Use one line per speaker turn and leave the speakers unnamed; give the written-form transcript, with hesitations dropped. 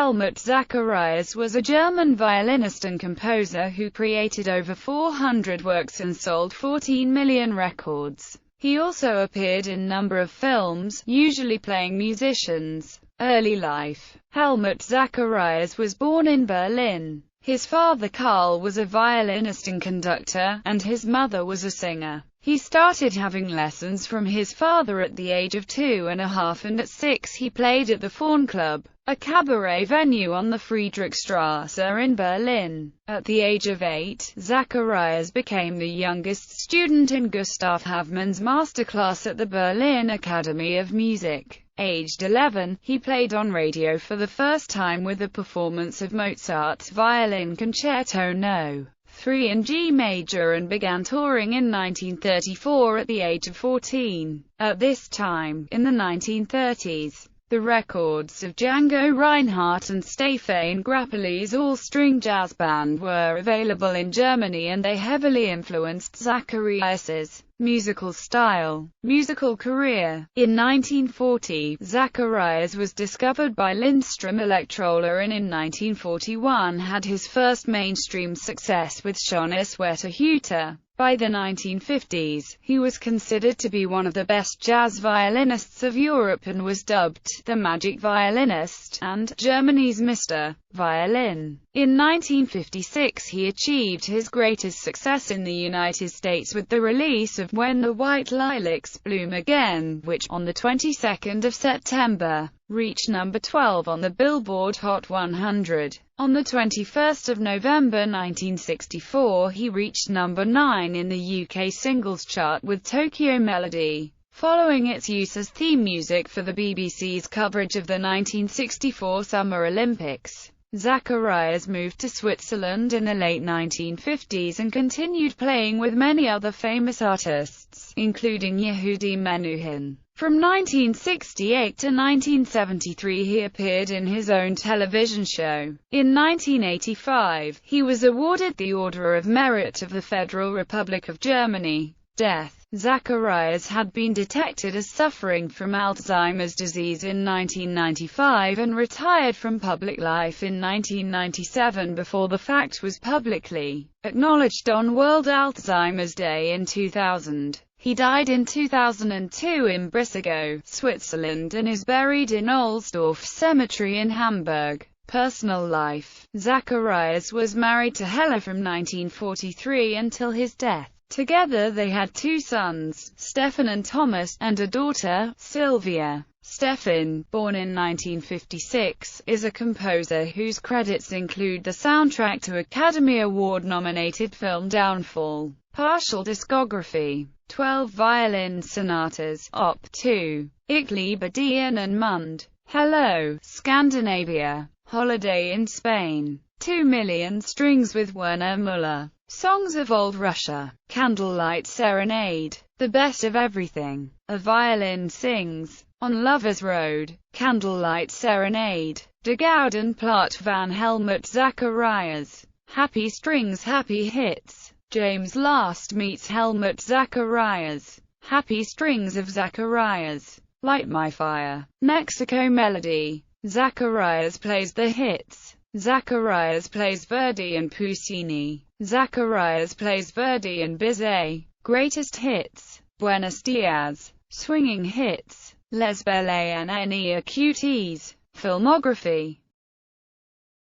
Helmut Zacharias was a German violinist and composer who created over 400 works and sold 14 million records. He also appeared in a number of films, usually playing musicians. Early life. Helmut Zacharias was born in Berlin. His father Karl was a violinist and conductor, and his mother was a singer. He started having lessons from his father at the age of 2.5, and at 6 he played at the Faun Club, a cabaret venue on the Friedrichstrasse in Berlin. At the age of 8, Zacharias became the youngest student in Gustav Havmann's masterclass at the Berlin Academy of Music. Aged 11, he played on radio for the first time with a performance of Mozart's Violin Concerto No. 3 in G major, and began touring in 1934 at the age of 14. At this time, in the 1930s, the records of Django Reinhardt and Stefan Grappelli's all-string jazz band were available in Germany, and they heavily influenced Zacharias's musical style. Musical career. In 1940, Zacharias was discovered by Lindstrom Electrola, and in 1941 had his first mainstream success with Schönes Wetter Heute. By the 1950s, he was considered to be one of the best jazz violinists of Europe and was dubbed the Magic Violinist and Germany's Mr. Violin. In 1956 he achieved his greatest success in the United States with the release of When the White Lilacs Bloom Again, which, on the 22nd of September, reached number 12 on the Billboard Hot 100. On the 21st of November 1964 he reached number 9 in the UK singles chart with Tokyo Melody, following its use as theme music for the BBC's coverage of the 1964 Summer Olympics. Zacharias moved to Switzerland in the late 1950s and continued playing with many other famous artists, including Yehudi Menuhin. From 1968 to 1973 he appeared in his own television show. In 1985, he was awarded the Order of Merit of the Federal Republic of Germany. Death. Zacharias had been detected as suffering from Alzheimer's disease in 1995 and retired from public life in 1997 before the fact was publicly acknowledged on World Alzheimer's Day in 2000. He died in 2002 in Brissago, Switzerland, and is buried in Ohlsdorf Cemetery in Hamburg. Personal life. Zacharias was married to Hella from 1943 until his death. Together they had 2 sons, Stefan and Thomas, and a daughter, Sylvia. Stefan, born in 1956, is a composer whose credits include the soundtrack to Academy Award-nominated film Downfall. Partial discography: 12 violin sonatas, Op. 2, Ich liebe Dien and Mund, Hello, Scandinavia, Holiday in Spain, 2 Million Strings with Werner Müller, Songs of Old Russia, Candlelight Serenade, The Best of Everything, A Violin Sings, On Lover's Road, Candlelight Serenade, De Gouden Plaat van Helmut Zacharias, Happy Strings Happy Hits, James Last meets Helmut Zacharias, Happy Strings of Zacharias, Light My Fire, Mexico Melody. Zacharias plays the hits. Zacharias plays Verdi and Puccini. Zacharias plays Verdi and Bizet. Greatest hits: Buenos Dias, Swinging Hits, Les Belles and Cuties. Filmography: